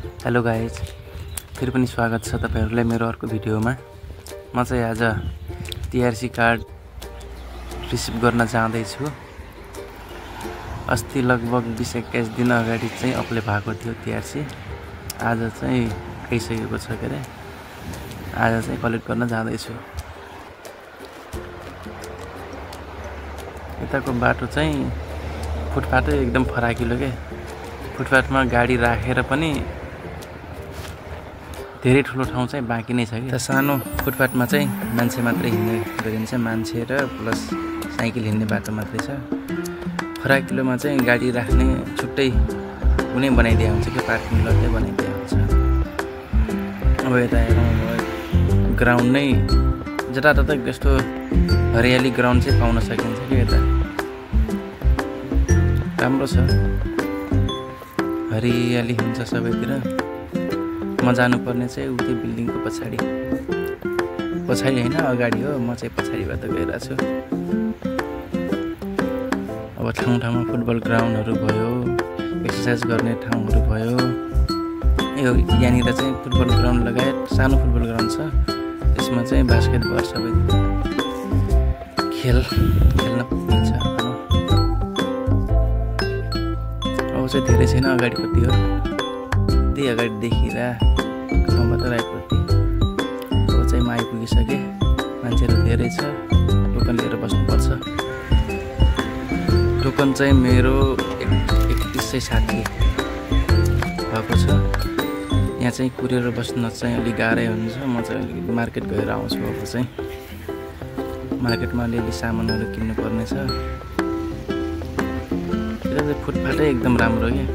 Hello guys, फेरि पनि स्वागत छ तपाईहरुलाई मेरो अर्को भिडियोमा। म चाहिँ आज टीआरसी कार्ड रिसिभ गर्न जाँदै छु। अस्ति लगभग 20-21 दिन अगाडि चाहिँ अप्लाई भएको थियो टीआरसी। आज चाहिँ आइसकेको छ के रे। आज चाहिँ कलेक्ट गर्न जाँदै छु। यताको बाटो चाहिँ फुटपाथै एकदम फराकिलो के। फुटपाथमा गाडी राखेर पनि धेरै ठुलो ठाउँ चाहिँ बाँकी नै छ कि। सानो फुटपाथमा चाहिँ मान्छे मात्रै हिँड्ने गरिन्छ, मान्छे र प्लस साइकल हिँड्ने बाटो मात्रै छ। फराकिलोमा चाहिँ गाडी राख्ने छुट्टै कुनै बनाइदिया हुन्छ कि, पार्किङ लटै बनाइदिया हुन्छ। अब यता हेरौँ, ग्राउन्ड नै जताततै त्यस्तो हरियाली ग्राउन्ड चाहिँ पाउन सकिन्छ कि। यता राम्रो छ, हरियाली हुन्छ सबैतिर। म जानुपर्ने चाहिँ उतै बिल्डिङको पछाडि होइन, अगाडि हो। म चाहिँ पछाडिबाट गइरहेको छु। अब ठाउँ ठाउँमा फुटबल ग्राउन्डहरू भयो, एक्सर्साइज गर्ने ठाउँहरू भयो। यो यहाँनिर चाहिँ फुटबल ग्राउन्ड लगायत सानो फुटबल ग्राउन्ड छ। त्यसमा चाहिँ बास्केटबल सबै खेल्न पुग्छ। अब चाहिँ धेरै छैन, अगाडिपट्टि हो। त्यही अगाडि देखिरह ठाउँबाट राइटपट्टि। अब चाहिँ म आइपुगिसकेँ। मान्छेहरू धेरै छ, टोकन लिएर बस्नुपर्छ। टोकन चाहिँ मेरो 3160 भएको छ। यहाँ चाहिँ कुरेर बस्न चाहिँ अलिक गाह्रै हुन्छ। म चाहिँ अलिकति मार्केट गएर आउँछु। अब चाहिँ मार्केटमा अलिअलि सामानहरू किन्नु पर्ने छ। यता चाहिँ फुटपाथै एकदम राम्रो के।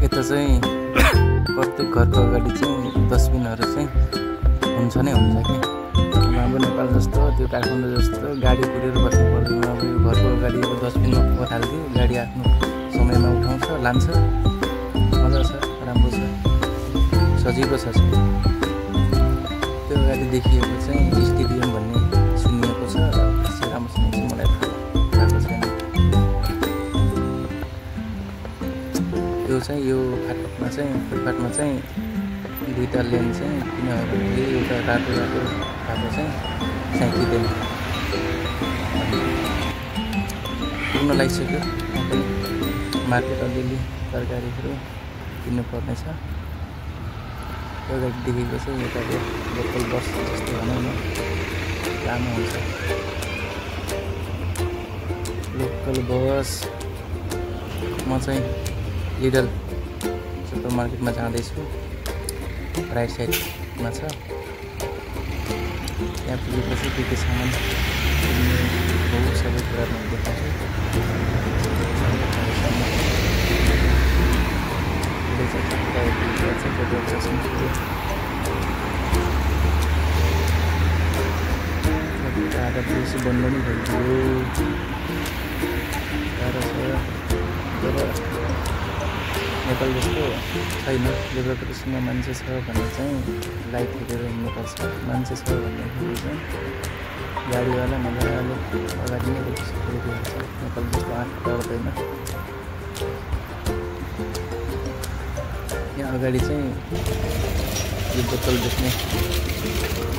यता चाहिँ प्रत्येक घरको अगाडि चाहिँ डस्टबिनहरू चाहिँ हुन्छ नै हुन्छ कि। हाम्रो नेपाल जस्तो, त्यो काठमाडौँ जस्तो गाडी कुरेर बस्नु पर्दैन। अब यो घरको अगाडि अब डस्टबिनमा पठालिदियो, गाडी आफ्नो समयमा उठाउँछ, लान्छ। मजा छ, राम्रो छ, सजिलो छ। त्यो अगाडि देखिएको चाहिँ स्टेडियम भन्ने सुनिएको छ। खासै राम्रोसँग चाहिँ मलाई थाहा छैन। यो चाहिँ यो फाटकमा चाहिँ फुटपाथमा चाहिँ दुईवटा लेन चाहिँ किनभने एउटा रातो भएको चाहिँ साइकल लेन पुग्न लागिसक्यो। मार्केट अलिअलि तरकारीहरू किन्नुपर्ने छ। त्यो अगाडि देखेको चाहिँ एउटा लोकल बस जस्तो भनौँ न, लामो हुन्छ लोकल बस। म चाहिँ लिडल सुपर मार्केटमा जाँदैछु, राइट साइडमा छ। त्यहाँ पुगेपछि के सामान किन्ने सबै कुराहरू देखाउँछु। आधा बेसी बन्द पनि भइदियो। गाह्रो छ, तर नेपाल जस्तो छैन। डेभलपमेन्टसँग मान्छे छ भने चाहिँ लाइट हेरेर हिँड्नुपर्छ। मान्छे छ भन्दाखेरि चाहिँ गाडीवाला मजाले अगाडि नै देखिहाल्छ। नेपाल जस्तो आँट पर्दैन। यहाँ अगाडि चाहिँ यो बोतल देख्ने,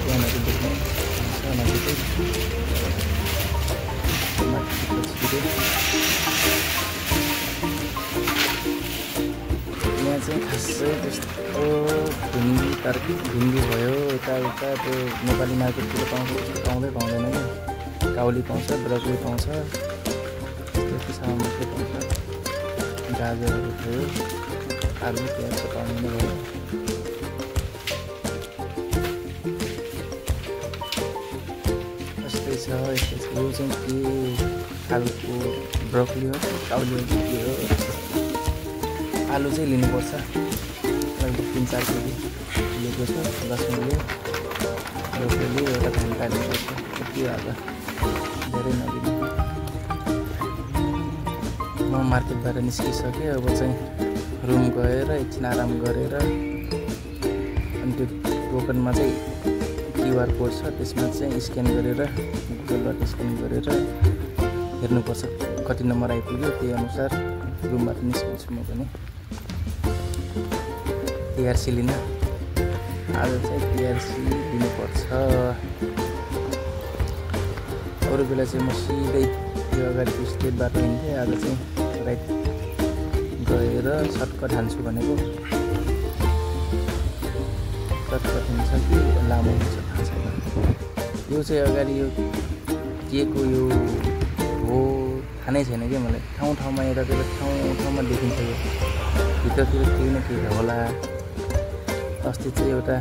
क्यानहरू देख्ने नजिकै। यहाँ चाहिँ खासै त्यस्तो भिन्डी भयो, यता त्यो नेपाली मार्केटतिर पाउँछ त्यस्तो पाउँदैन कि। काउली पाउँछ, ब्रोकली पाउँछ, त्यस्तो सामान मात्रै पाउँछ। गाजरहरू भयो, आलु प्याज त पाउँदैन भयो। यस्तै छ। यो चाहिँ के खालको ब्रोकली हो, काउली हो, के हो। आलु चाहिँ लिनुपर्छ, लगभग 3-4 केजी लिएको छ। 10 मिली ब्रोकली एउटा घन्टा लिनुपर्छ। यति हाल्दा धेरै नलिनु। म मार्केटबाट निस्किसकेँ। अब चाहिँ रुम गएर एकछिन आराम गरेर अनि त्यो टोकनमा चाहिँ क्युआर कोड छ, त्यसमा चाहिँ स्क्यान गरेर गुगलबाट स्क्यान गरेर हेर्नुपर्छ कति नम्बर आइपुग्यो, त्यही अनुसार रुमबाट निस्किन्छु म पनि। टिआरसी लिन आज चाहिँ टिआरसी दिनुपर्छ। अरू बेला चाहिँ म सिधै त्यो अगाडिको स्टेट बाटो हिँड्थेँ, आज चाहिँ राइट गएर सर्टकट हान्छु भनेको। सर्टकट हुन्छ कि लामो हुन्छ थाहा छैन। यो चाहिँ अगाडि यो के को यो हो थाहा नै छैन कि मलाई। ठाउँ ठाउँमा यतातिर ठाउँमा देखिन्छ यो भित्रतिर केही न केही होला। अस्ति चाहिँ एउटा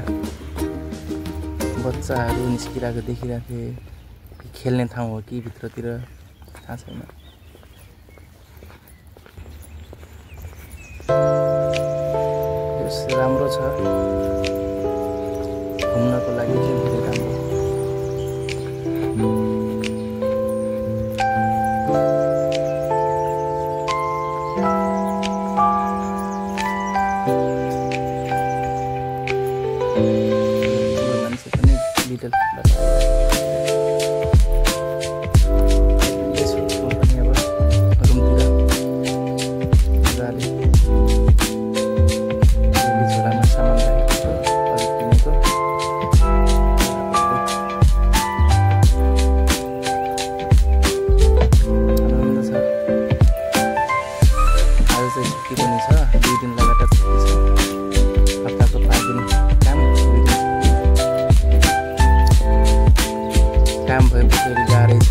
बच्चाहरू निस्किरहेको देखिरहेको थिएँ, खेल्ने ठाउँ हो कि भित्रतिर थाहा छैन। यस राम्रो छ घुम्नको लागि चाहिँ धेरै राम्रो। मान्छे पनि लिटल काम भएपछि गाह्रै छ।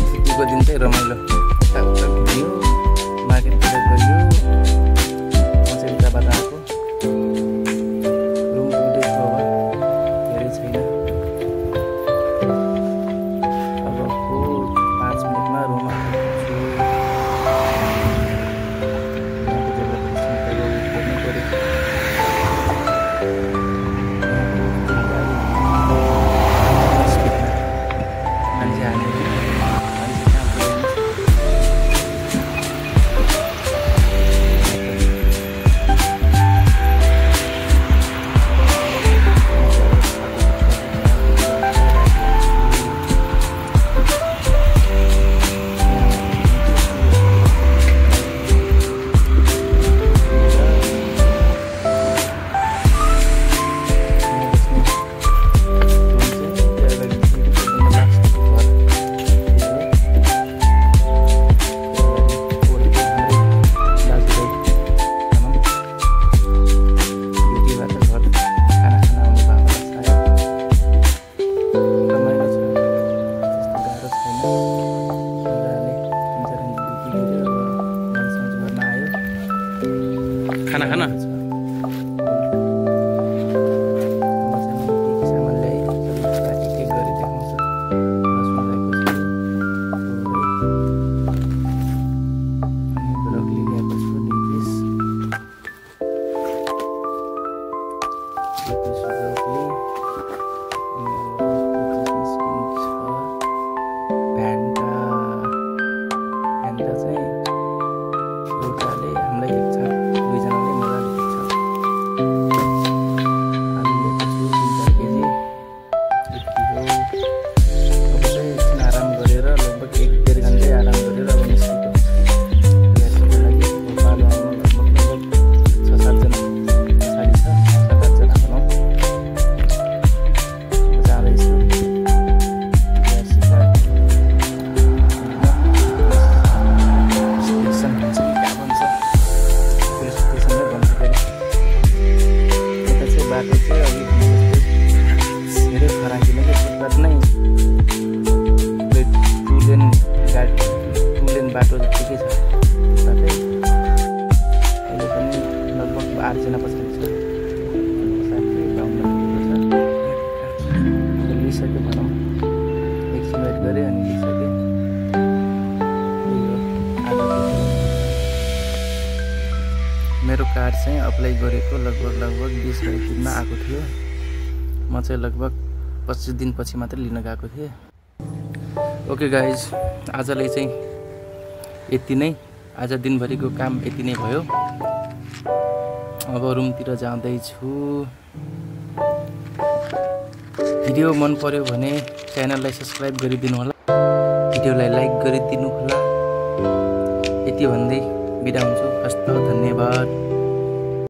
छुट्टीको दिन चाहिँ रमाइलो यताउता घुम्यो, मार्केटतिर गयो। म चाहिँ उताबाट आएको, रुम पुग्दैछु अब, धेरै छैन। अबको 5 मिनटमा रुम आउँछु। खाना खाना बाटो ठिकै छ। साथै अहिले पनि लगभग 8 जना पछाडि छ, साथै 52 छ। लिइसक्यो भनौँ, एकछिन वेट गरेँ अनि लिइसकेँ। मेरो कार्ड चाहिँ अप्लाई गरेको लगभग 20 दिनमा आएको थियो। म चाहिँ लगभग 25 दिनपछि मात्रै लिन गएको थिएँ। ओके गाइज, आजलाई चाहिँ यति नै। आज दिनभरिको काम यति नै भयो। अब रुमतिर जाँदैछु। भिडियो मन पर्यो भने च्यानललाई सब्स्क्राइब गरिदिनु होला, भिडियोलाई लाइक गरिदिनु होला। यति भन्दै बिदा हुन्छु। हस्त, धन्यवाद।